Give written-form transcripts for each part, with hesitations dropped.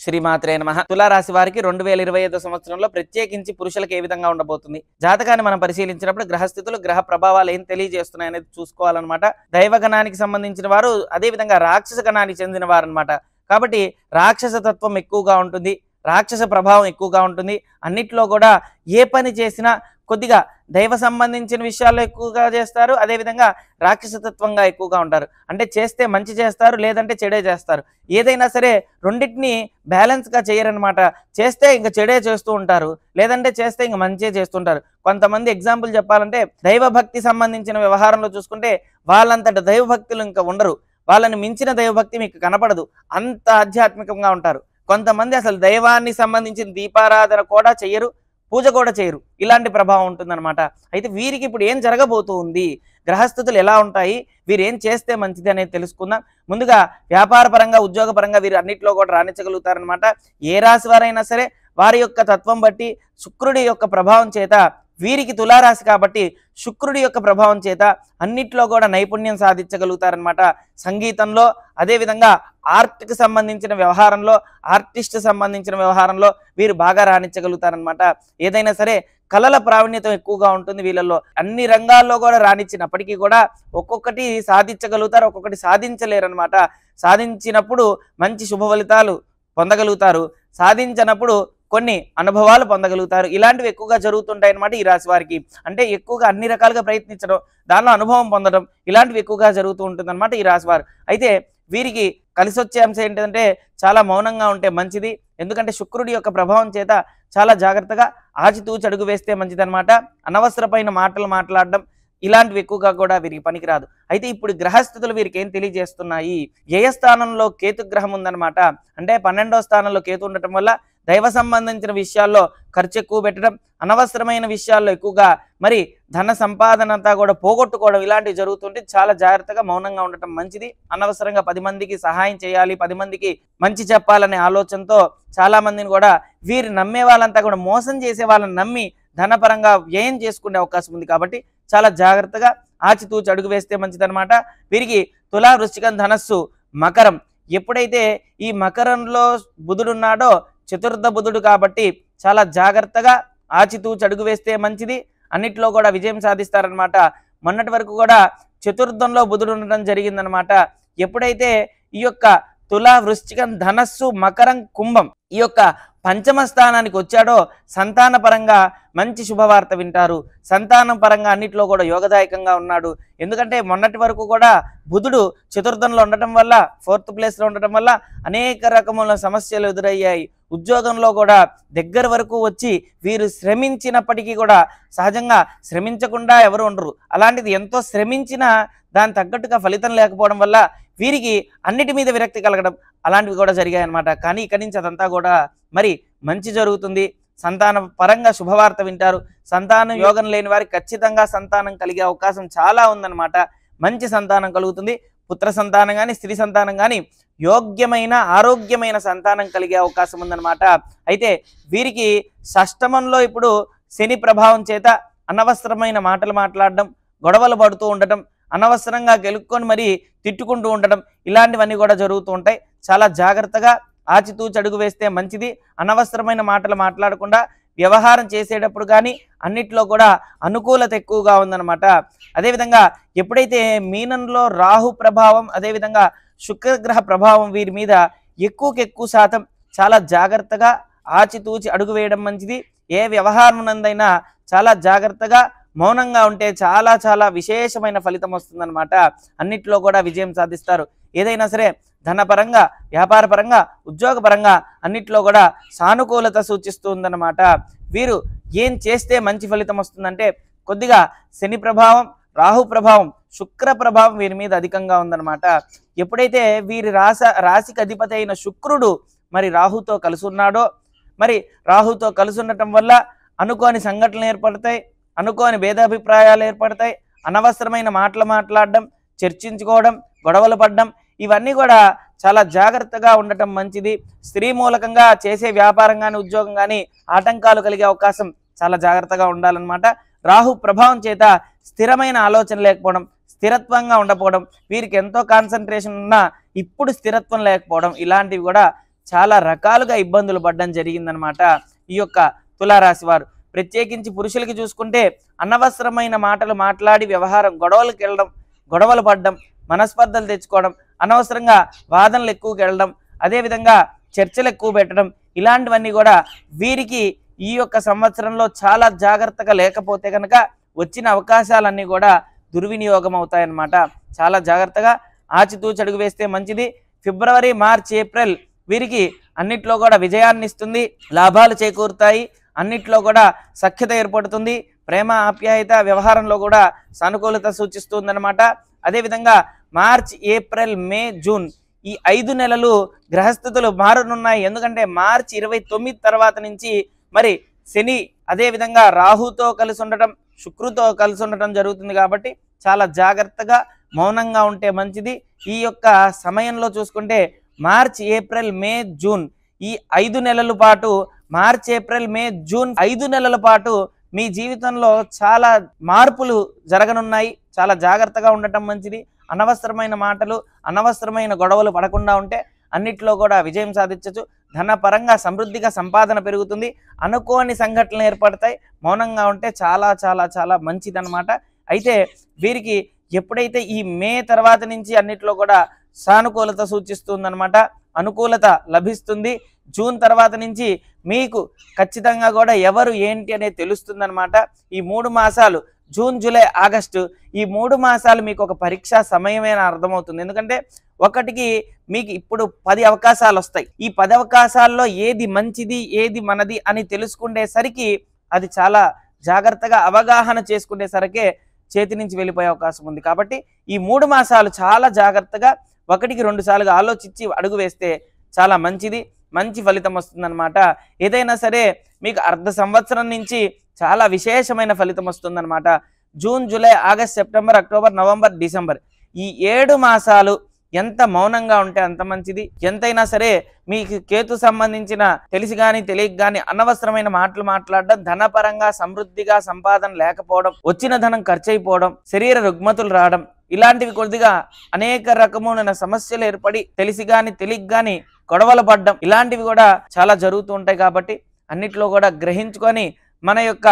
శ్రీమాత్రే నమః. తులారాశి వారికి 2025 సంవత్సరంలో ప్రత్యేకించి పురుషులకు ఏ విధంగా ఉండబోతుంది, జాతకాన్ని మనం పరిశీలించినప్పుడు గ్రహస్థితులు గ్రహ ప్రభావాలు ఏం తెలియజేస్తున్నాయి అనేది చూసుకోవాలన్నమాట. దైవగణానికి సంబంధించిన వారు, అదే విధంగా రాక్షస గణానికి చెందిన వారు అనమాట. కాబట్టి రాక్షస తత్వం ఎక్కువగా ఉంటుంది, రాక్షస ప్రభావం ఎక్కువగా ఉంటుంది. అన్నిట్లో కూడా ఏ పని చేసినా కొద్దిగా దైవ సంబంధించిన విషయాల్లో ఎక్కువగా చేస్తారు, అదేవిధంగా రాక్షసతత్వంగా ఎక్కువగా ఉంటారు. అంటే చేస్తే మంచి చేస్తారు, లేదంటే చెడే చేస్తారు. ఏదైనా సరే రెండింటిని బ్యాలెన్స్గా చేయరనమాట. చేస్తే ఇంక చెడే చేస్తూ ఉంటారు, లేదంటే చేస్తే ఇంక మంచి చేస్తుంటారు. కొంతమంది ఎగ్జాంపుల్ చెప్పాలంటే దైవభక్తి సంబంధించిన వ్యవహారంలో చూసుకుంటే వాళ్ళంతట దైవభక్తులు ఇంకా ఉండరు, వాళ్ళని మించిన దైవభక్తి మీకు కనపడదు, అంత ఆధ్యాత్మికంగా ఉంటారు. కొంతమంది అసలు దైవాన్ని సంబంధించిన దీపారాధన కూడా చెయ్యరు, పూజ కూడా చేయరు. ఇలాంటి ప్రభావం ఉంటుందన్నమాట. అయితే వీరికి ఇప్పుడు ఏం జరగబోతుంది, గ్రహస్థితులు ఎలా ఉంటాయి, వీరు ఏం చేస్తే మంచిది అనేది తెలుసుకుందాం. ముందుగా వ్యాపార పరంగా, ఉద్యోగ పరంగా వీరు అన్నింటిలో కూడా రాణించగలుగుతారనమాట. ఏ రాశి వారైనా సరే వారి యొక్క తత్వం బట్టి శుక్రుడి యొక్క ప్రభావం చేత, వీరికి తులారాశి కాబట్టి శుక్రుడి యొక్క ప్రభావం చేత అన్నిట్లో కూడా నైపుణ్యం సాధించగలుగుతారనమాట. సంగీతంలో, అదేవిధంగా ఆర్ట్కి సంబంధించిన వ్యవహారంలో, ఆర్టిస్ట్ సంబంధించిన వ్యవహారంలో వీరు బాగా రాణించగలుగుతారనమాట. ఏదైనా సరే కళల ప్రావీణ్యత ఎక్కువగా ఉంటుంది వీళ్ళల్లో. అన్ని రంగాల్లో కూడా రాణించినప్పటికీ కూడా ఒక్కొక్కటి సాధించగలుగుతారు, ఒక్కొక్కటి సాధించలేరు అనమాట. సాధించినప్పుడు మంచి శుభ ఫలితాలు పొందగలుగుతారు, సాధించినప్పుడు కొన్ని అనుభవాలు పొందగలుగుతారు. ఇలాంటివి ఎక్కువగా జరుగుతుంటాయి అన్నమాట ఈ రాశి వారికి. అంటే ఎక్కువగా అన్ని రకాలుగా ప్రయత్నించడం, దానిలో అనుభవం పొందడం, ఇలాంటివి ఎక్కువగా జరుగుతూ ఉంటుంది అనమాట ఈ రాశి వారు. అయితే వీరికి కలిసి వచ్చే అంశం ఏంటంటే చాలా మౌనంగా ఉంటే మంచిది. ఎందుకంటే శుక్రుడి యొక్క ప్రభావం చేత చాలా జాగ్రత్తగా ఆచితూచి అడుగు వేస్తే మంచిదన్నమాట. అనవసరమైన మాటలు మాట్లాడడం ఇలాంటివి ఎక్కువగా కూడా వీరికి పనికిరాదు. అయితే ఇప్పుడు గ్రహస్థితులు వీరికి ఏం తెలియజేస్తున్నాయి, వ్యయస్థానంలో కేతుగ్రహం ఉందన్నమాట. అంటే 12వ స్థానంలో కేతు ఉండటం వల్ల దైవ సంబంధించిన విషయాల్లో ఖర్చు ఎక్కువ పెట్టడం, అనవసరమైన విషయాల్లో ఎక్కువగా మరి ధన సంపాదన అంతా కూడా పోగొట్టుకోవడం, ఇలాంటివి జరుగుతుంటే చాలా జాగ్రత్తగా మౌనంగా ఉండటం మంచిది. అనవసరంగా 10 మందికి సహాయం చేయాలి, 10 మందికి మంచి చెప్పాలనే ఆలోచనతో చాలా మందిని కూడా వీరు నమ్మే వాళ్ళంతా కూడా మోసం చేసే వాళ్ళని నమ్మి ధనపరంగా వ్యయం చేసుకునే అవకాశం ఉంది. కాబట్టి చాలా జాగ్రత్తగా ఆచితూచి అడుగు వేస్తే మంచిదన్నమాట. వీరికి తులా, వృశ్చికం, ధనస్సు, మకరం. ఎప్పుడైతే ఈ మకరంలో బుధుడున్నాడో చతుర్థ బుధుడు కాబట్టి చాలా జాగ్రత్తగా ఆచితూచి అడుగు వేస్తే మంచిది. అన్నిట్లో కూడా విజయం సాధిస్తారనమాట. మొన్నటి వరకు కూడా చతుర్థంలో బుధుడు ఉండడం జరిగిందనమాట. ఎప్పుడైతే ఈ యొక్క తులా, వృశ్చికం, ధనస్సు, మకరం, కుంభం ఈ యొక్క పంచమ స్థానానికి వచ్చాడో సంతాన పరంగా మంచి శుభవార్త వింటారు. సంతానం పరంగా అన్నిట్లో కూడా యోగదాయకంగా ఉన్నాడు. ఎందుకంటే మొన్నటి వరకు కూడా బుధుడు చతుర్థంలో ఉండటం వల్ల, 4th ప్లేస్లో ఉండటం వల్ల అనేక రకముల సమస్యలు ఎదురయ్యాయి. ఉద్యోగంలో కూడా దగ్గర వరకు వచ్చి వీరు శ్రమించినప్పటికీ కూడా, సహజంగా శ్రమించకుండా ఎవరు ఉండరు, అలాంటిది ఎంతో శ్రమించినా దాని తగ్గట్టుగా ఫలితం లేకపోవడం వల్ల వీరికి అన్నిటి మీద విరక్తి కలగడం అలాంటివి కూడా జరిగాయి అన్నమాట. కానీ ఇక్కడి నుంచి అదంతా కూడా మరి మంచి జరుగుతుంది. సంతానం పరంగా శుభవార్త వింటారు. సంతానం యోగం లేని వారికి ఖచ్చితంగా సంతానం కలిగే అవకాశం చాలా ఉందన్నమాట. మంచి సంతానం కలుగుతుంది. పుత్ర సంతానం కానీ, స్త్రీ సంతానం కానీ, యోగ్యమైన ఆరోగ్యమైన సంతానం కలిగే అవకాశం ఉందన్నమాట. అయితే వీరికి షష్టమంలో ఇప్పుడు శని ప్రభావం చేత అనవసరమైన మాటలు మాట్లాడడం, గొడవలు పడుతూ ఉండటం, అనవసరంగా గెలుక్కొని మరి తిట్టుకుంటూ ఉండటం, ఇలాంటివన్నీ కూడా జరుగుతూ ఉంటాయి. చాలా జాగ్రత్తగా ఆచితూచి అడుగు వేస్తే మంచిది. అనవసరమైన మాటలు మాట్లాడకుండా వ్యవహారం చేసేటప్పుడు కానీ అన్నిట్లో కూడా అనుకూలత ఎక్కువగా ఉందన్నమాట. అదేవిధంగా ఎప్పుడైతే మీనంలో రాహు ప్రభావం, అదేవిధంగా శుక్రగ్రహ ప్రభావం వీరి మీద ఎక్కువ శాతం చాలా జాగ్రత్తగా ఆచితూచి అడుగు వేయడం మంచిది. ఏ వ్యవహారం నందైనా చాలా జాగ్రత్తగా మౌనంగా ఉంటే చాలా విశేషమైన ఫలితం వస్తుందన్నమాట. అన్నిట్లో కూడా విజయం సాధిస్తారు. ఏదైనా సరే ధనపరంగా, వ్యాపార పరంగా, ఉద్యోగ పరంగా అన్నిట్లో కూడా సానుకూలత సూచిస్తుందన్నమాట. వీరు ఏం చేస్తే మంచి ఫలితం వస్తుందంటే కొద్దిగా శని ప్రభావం, రాహు ప్రభావం, శుక్ర ప్రభావం వీరి మీద అధికంగా ఉందన్నమాట. ఎప్పుడైతే వీరి రాశికి అధిపతి అయిన శుక్రుడు మరి రాహుతో కలిసి ఉన్నాడో, మరి రాహుతో కలిసి ఉండటం వల్ల అనుకోని సంఘటనలు ఏర్పడతాయి, అనుకోని భేదాభిప్రాయాలు ఏర్పడతాయి, అనవసరమైన మాటలు మాట్లాడడం, చర్చించుకోవడం, గొడవలు పడడం, ఇవన్నీ కూడా చాలా జాగ్రత్తగా ఉండటం మంచిది. స్త్రీ మూలకంగా చేసే వ్యాపారం కానీ, ఉద్యోగం కానీ ఆటంకాలు కలిగే అవకాశం చాలా జాగ్రత్తగా ఉండాలన్నమాట. రాహు ప్రభావం చేత స్థిరమైన ఆలోచన లేకపోవడం, స్థిరత్వంగా ఉండకపోవడం, వీరికి ఎంతో కాన్సన్ట్రేషన్ ఉన్నా ఇప్పుడు స్థిరత్వం లేకపోవడం, ఇలాంటివి కూడా చాలా రకాలుగా ఇబ్బందులు పడడం జరిగిందనమాట ఈ యొక్క తులారాశి వారు. ప్రత్యేకించి పురుషులకి చూసుకుంటే అనవసరమైన మాటలు మాట్లాడి వ్యవహారం గొడవలకు వెళ్ళడం, గొడవలు పడడం, మనస్పర్ధలు తెచ్చుకోవడం, అనవసరంగా వాదనలు ఎక్కువకి వెళ్ళడం, అదేవిధంగా చర్చలు ఎక్కువ పెట్టడం, ఇలాంటివన్నీ కూడా వీరికి ఈ యొక్క సంవత్సరంలో చాలా జాగ్రత్తగా లేకపోతే కనుక వచ్చిన అవకాశాలన్నీ కూడా దుర్వినియోగం అవుతాయన్నమాట. చాలా జాగ్రత్తగా ఆచితూచి అడుగు వేస్తే మంచిది. ఫిబ్రవరి, మార్చ్, ఏప్రిల్ వీరికి అన్నిట్లో కూడా విజయాన్ని ఇస్తుంది, లాభాలు చేకూరుతాయి, అన్నిట్లో కూడా సఖ్యత ఏర్పడుతుంది, ప్రేమ ఆప్యాయత వ్యవహారంలో కూడా సానుకూలత సూచిస్తుందన్నమాట. అదేవిధంగా మార్చ్, ఏప్రిల్, మే, జూన్ ఈ 5 నెలలు గ్రహస్థితులు మారనున్నాయి. ఎందుకంటే మార్చి 29 తర్వాత నుంచి మరి శని అదేవిధంగా రాహుతో కలిసి ఉండటం, శుక్రుతో కలిసి ఉండటం జరుగుతుంది. కాబట్టి చాలా జాగ్రత్తగా మౌనంగా ఉంటే మంచిది. ఈ యొక్క సమయంలో చూసుకుంటే మార్చ్, ఏప్రిల్, మే, జూన్ ఈ 5 నెలల పాటు, మార్చ్, ఏప్రిల్, మే, జూన్ 5 నెలల పాటు మీ జీవితంలో చాలా మార్పులు జరగనున్నాయి. చాలా జాగ్రత్తగా ఉండటం మంచిది. అనవసరమైన మాటలు, అనవసరమైన గొడవలు పడకుండా ఉంటే అన్నిట్లో కూడా విజయం సాధించవచ్చు. ధనపరంగా సమృద్ధిగా సంపాదన పెరుగుతుంది. అనుకోని సంఘటనలు ఏర్పడతాయి. మౌనంగా ఉంటే చాలా చాలా చాలా మంచిదన్నమాట. అయితే వీరికి ఎప్పుడైతే ఈ మే తర్వాత నుంచి అన్నిట్లో కూడా సానుకూలత సూచిస్తుందన్నమాట, అనుకూలత లభిస్తుంది. జూన్ తర్వాత నుంచి మీకు ఖచ్చితంగా కూడా ఎవరు ఏంటి అనేది తెలుస్తుందన్నమాట. ఈ 3 మాసాలు జూన్, జూలై, ఆగస్టు ఈ 3 మాసాలు మీకు ఒక పరీక్షా సమయమేనా అర్థమవుతుంది. ఎందుకంటే ఒకటికి మీకు ఇప్పుడు 10 అవకాశాలు వస్తాయి. ఈ 10 అవకాశాల్లో ఏది మంచిది, ఏది మనది అని తెలుసుకునేసరికి అది చాలా జాగ్రత్తగా అవగాహన చేసుకునేసరికే చేతి నుంచి వెళ్ళిపోయే అవకాశం ఉంది. కాబట్టి ఈ 3 మాసాలు చాలా జాగ్రత్తగా 1కి 2 సార్లుగా ఆలోచించి అడుగు వేస్తే చాలా మంచిది, మంచి ఫలితం వస్తుందన్నమాట. ఏదైనా సరే మీకు అర్ధ సంవత్సరం నుంచి చాలా విశేషమైన ఫలితం వస్తుందన్నమాట. June, July, August, September, October, November, December ఈ 7 మాసాలు ఎంత మౌనంగా ఉంటే అంత మంచిది. ఎంతైనా సరే మీకు కేతు సంబంధించిన తెలిసి కానీ తెలియక కానీ అనవసరమైన మాటలు మాట్లాడడం, ధనపరంగా సమృద్ధిగా సంపాదన లేకపోవడం, వచ్చిన ధనం ఖర్చు అయిపోవడం, శరీర రుగ్మతులు రావడం, ఇలాంటివి కొద్దిగా అనేక రకమైన సమస్యలు ఏర్పడి తెలిసి కానీ తెలియక కానీ గొడవలు పడడం, ఇలాంటివి కూడా చాలా జరుగుతూ ఉంటాయి. కాబట్టి అన్నిట్లో కూడా గ్రహించుకొని మన యొక్క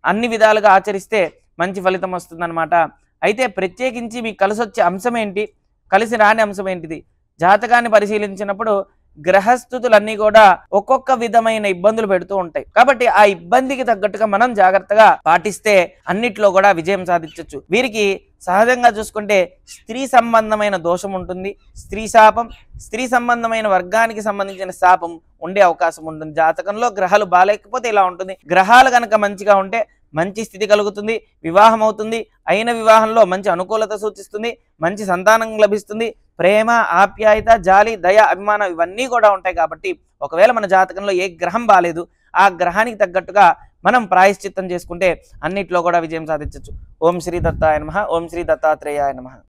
అన్ని విధాలుగా ఆచరిస్తే మంచి ఫలితం వస్తుందన్నమాట. అయితే ప్రత్యేకించి మీకు కలిసి వచ్చే అంశం ఏంటి, కలిసి రాని అంశం ఏంటిది? జాతకాన్ని పరిశీలించినప్పుడు గ్రహస్థితులన్నీ కూడా ఒక్కొక్క విధమైన ఇబ్బందులు పెడుతూ ఉంటాయి. కాబట్టి ఆ ఇబ్బందికి తగ్గట్టుగా మనం జాగ్రత్తగా పాటిస్తే అన్నిట్లో కూడా విజయం సాధించవచ్చు. వీరికి సహజంగా చూసుకుంటే స్త్రీ సంబంధమైన దోషం ఉంటుంది, స్త్రీ శాపం, స్త్రీ సంబంధమైన వర్గానికి సంబంధించిన శాపం ఉండే అవకాశం ఉంటుంది. జాతకంలో గ్రహాలు బాగాలేకపోతే ఇలా ఉంటుంది. గ్రహాలు కనుక మంచిగా ఉంటే మంచి స్థితి కలుగుతుంది, వివాహం అవుతుంది, అయిన వివాహంలో మంచి అనుకూలత సూచిస్తుంది, మంచి సంతానం లభిస్తుంది, ప్రేమ, ఆప్యాయత, జాలి, దయ, అభిమానం ఇవన్నీ కూడా ఉంటాయి. కాబట్టి ఒకవేళ మన జాతకంలో ఏ గ్రహం బాలేదు, ఆ గ్రహానికి తగ్గట్టుగా మనం ప్రాయశ్చిత్తం చేసుకుంటే అన్నిట్లో కూడా విజయం సాధించవచ్చు. ఓం శ్రీ దత్తాయ నమః. ఓం శ్రీ దత్తాత్రేయాయ నమః.